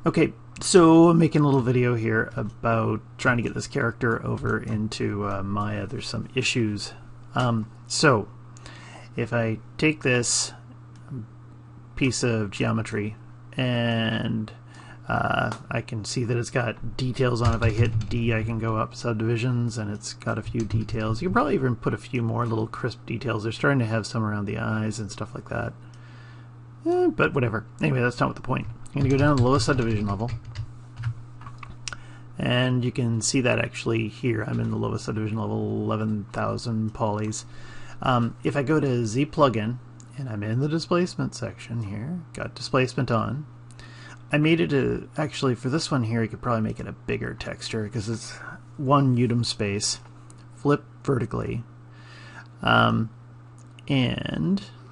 Okay, so I'm making a little video here about trying to get this character over into Maya. There's some issues. So if I take this piece of geometry and I can see that it's got details on it. If I hit D, I can go up subdivisions, and it's got a few details. You can probably even put a few more little crisp details. They're starting to have some around the eyes and stuff like that. But whatever. Anyway, that's not the point. I'm going to go down to the lowest subdivision level. And you can see that actually here. I'm in the lowest subdivision level, 11,000 polys. If I go to Z plugin, and I'm in the displacement section here, got displacement on. I made it actually for this one here, you could probably make it a bigger texture because it's one Udemy space, flip vertically. And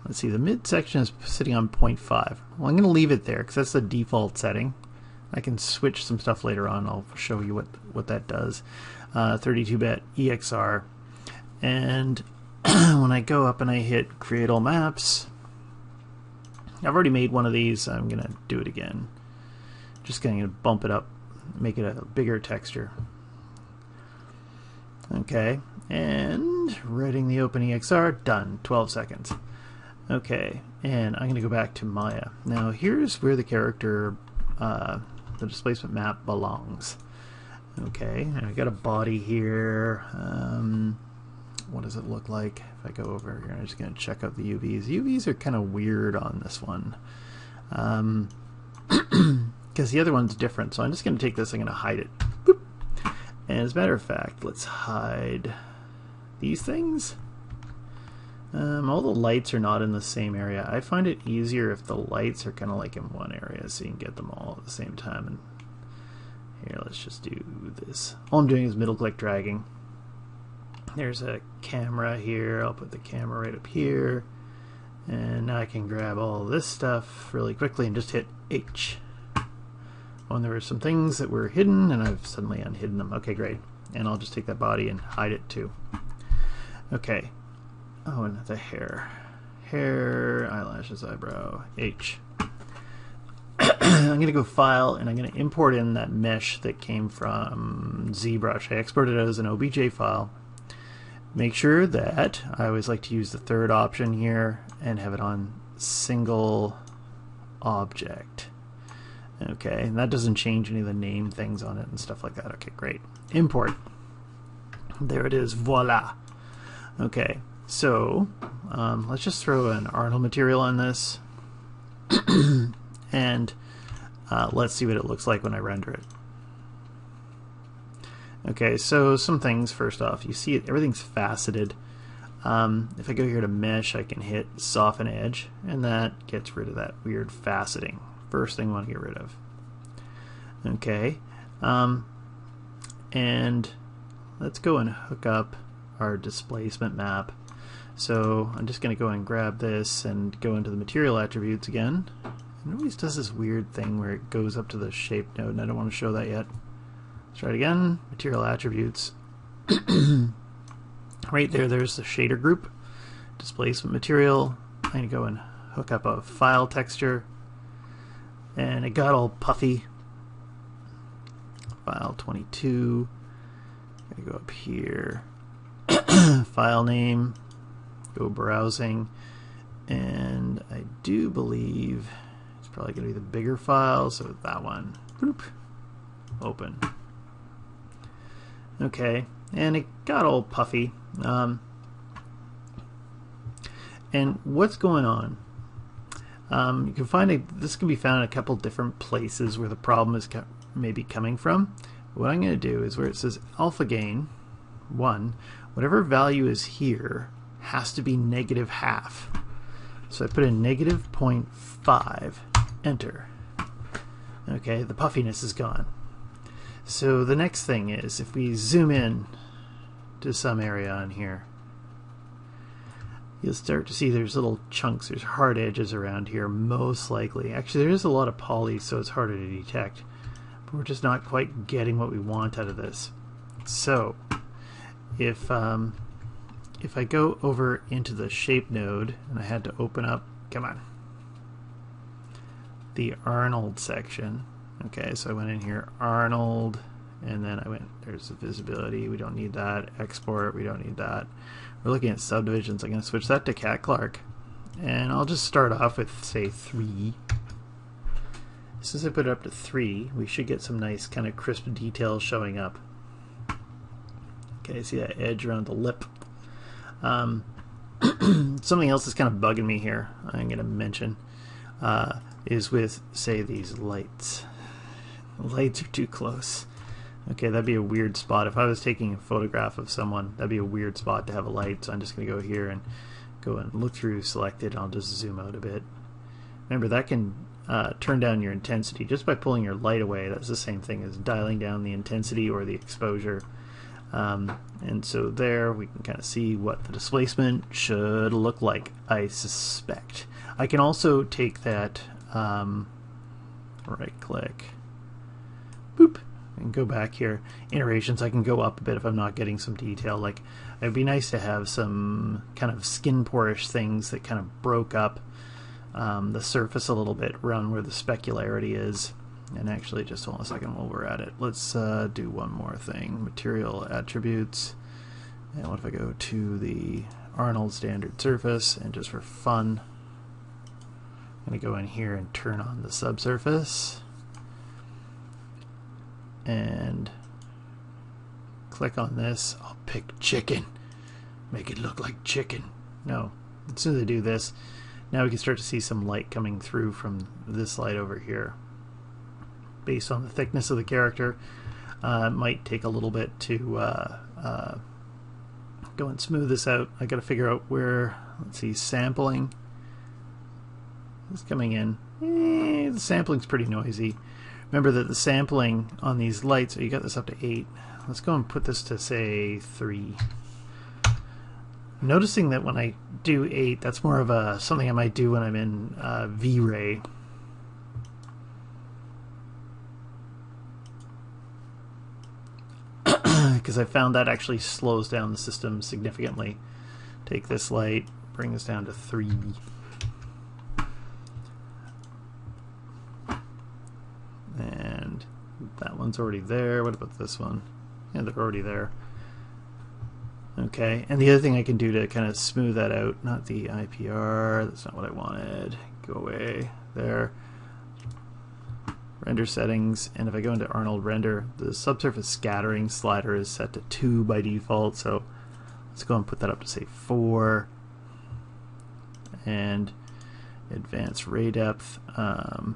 let's see, the mid section is sitting on 0.5. Well, I'm going to leave it there because that's the default setting. I can switch some stuff later on. I'll show you what that does. 32-bit EXR. And when I go up and I hit create all maps, I've already made one of these. I'm going to do it again. Just going to bump it up, make it a bigger texture. Okay, and writing the OpenEXR, done, 12 seconds. Okay, and I'm going to go back to Maya. Now here's where the character, the displacement map belongs. Okay, I got a body here. What does it look like? If I go over here, I'm just going to check out the UVs. UVs are kind of weird on this one. Because the other one's different, so I'm just going to take this, I'm going to hide it. Boop. And as a matter of fact, let's hide these things. All the lights are not in the same area. I find it easier if the lights are kind of like in one area, so you can get them all at the same time. And here, let's just do this. All I'm doing is middle click dragging. There's a camera here. I'll put the camera right up here. And now I can grab all this stuff really quickly and just hit H. Oh, and there were some things that were hidden, and I've suddenly unhidden them. Okay, great. And I'll just take that body and hide it too. Okay. Oh, and the hair. Hair, eyelashes, eyebrow, H. I'm going to go File, and I'm going to import in that mesh that came from ZBrush. I exported it as an OBJ file. Make sure that I always like to use the third option here and have it on single object. Okay, and that doesn't change any of the name things on it and stuff like that. Okay, great. Import. There it is. Voila. Okay, so let's just throw an Arnold material on this and let's see what it looks like when I render it. Okay, so some things. First off, you see it, everything's faceted. If I go here to mesh, I can hit soften edge, and that gets rid of that weird faceting. First thing I want to get rid of. Okay, and let's go and hook up our displacement map. So I'm just going to go and grab this and go into the material attributes again. It always does this weird thing where it goes up to the shape node, and I don't want to show that yet. Let's try it again. Material attributes. Right there, there's the shader group. Displacement material. I'm going to go and hook up a file texture. And it got all puffy. File 22. I'm going to go up here. File name. Go browsing. And I do believe it's probably going to be the bigger file, so that one. Boop. Open. Okay, and it got all puffy. And what's going on? You can find this can be found in a couple different places where the problem is maybe coming from. What I'm going to do is where it says alpha gain 1, whatever value is here has to be -half. So I put in -0.5, enter. Okay, the puffiness is gone. So the next thing is, if we zoom in to some area on here, you'll start to see there's little chunks, there's hard edges around here, most likely. Actually, there is a lot of polys, so it's harder to detect. But we're just not quite getting what we want out of this. So, if I go over into the shape node, and I had to open up, come on, the Arnold section, Okay, so I went in here, Arnold, and then I went, there's the visibility, we don't need that. Export, we don't need that. We're looking at subdivisions. I'm going to switch that to Cat Clark. And I'll just start off with, say, 3. As soon as I put it up to 3, we should get some nice kind of crisp details showing up. Okay, see that edge around the lip. Something else that's kind of bugging me here, I'm going to mention, is with, say, these lights. The lights are too close. Okay, that'd be a weird spot. If I was taking a photograph of someone, that'd be a weird spot to have a light. So I'm just going to go here and go and look through, select it, and I'll just zoom out a bit. Remember, that can turn down your intensity just by pulling your light away. That's the same thing as dialing down the intensity or the exposure. And so there we can kind of see what the displacement should look like, I suspect. I can also take that, right click, boop, and go back here. Iterations, I can go up a bit if I'm not getting some detail. Like, it'd be nice to have some kind of skin porish things that kind of broke up the surface a little bit around where the specularity is. And actually, just hold on a second while we're at it. Let's do one more thing. Material attributes. And what if I go to the Arnold standard surface, and just for fun, I'm going to go in here and turn on the subsurface. And click on this. I'll pick chicken. Make it look like chicken. No. As soon as I do this, now we can start to see some light coming through from this light over here. Based on the thickness of the character, it might take a little bit to go and smooth this out. I got to figure out where, let's see, sampling is coming in. The sampling's pretty noisy. Remember that the sampling on these lights, so you got this up to 8. Let's go and put this to, say, 3. I'm noticing that when I do 8, that's more of a something I might do when I'm in V-Ray. Because I found that actually slows down the system significantly. Take this light, bring this down to 3. And that one's already there. What about this one? Yeah, they're already there. Okay, and the other thing I can do to kind of smooth that out, not the IPR, that's not what I wanted. Go away. There. Render settings, and if I go into Arnold Render, the subsurface scattering slider is set to 2 by default, so let's go and put that up to, say, 4. And advanced ray depth, specular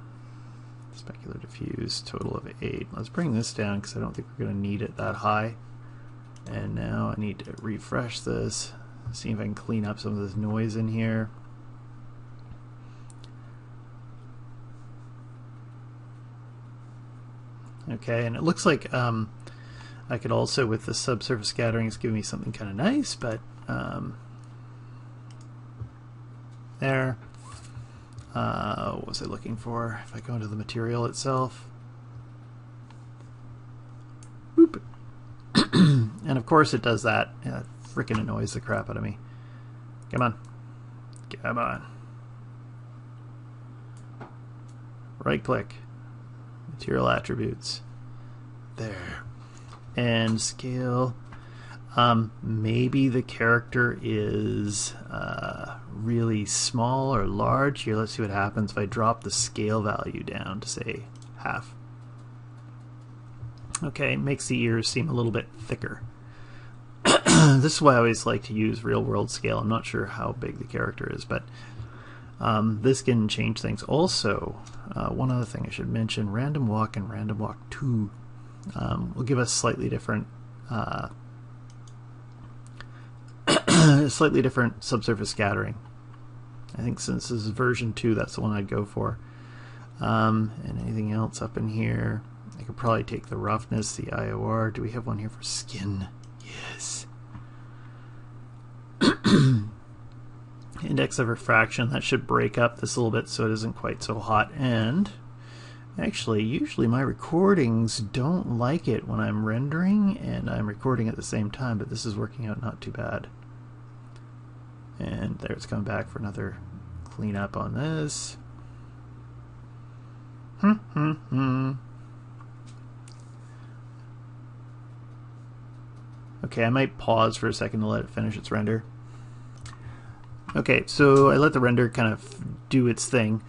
diffuse, total of 8. Let's bring this down because I don't think we're going to need it that high. And now I need to refresh this, see if I can clean up some of this noise in here. Okay, and it looks like I could also, with the subsurface scattering, it's giving me something kind of nice, but there. What was I looking for? If I go into the material itself. Boop. And of course it does that. Yeah, it freaking annoys the crap out of me. Come on. Come on. Right click. Material attributes. There. And scale. Maybe the character is really small or large. Here, let's see what happens if I drop the scale value down to, say, half. Okay, makes the ears seem a little bit thicker. This is why I always like to use real world scale. I'm not sure how big the character is, but this can change things. Also, one other thing I should mention, Random Walk and Random Walk 2 will give us slightly different subsurface scattering. I think since this is version 2, that's the one I'd go for. And anything else up in here? I could probably take the roughness, the IOR. Do we have one here for skin? Yes. Index of refraction, that should break up this a little bit so it isn't quite so hot. And actually, usually my recordings don't like it when I'm rendering and I'm recording at the same time, but this is working out not too bad. And there, it's coming back for another cleanup on this. Okay, I might pause for a second to let it finish its render. Okay, so I let the render kind of do its thing.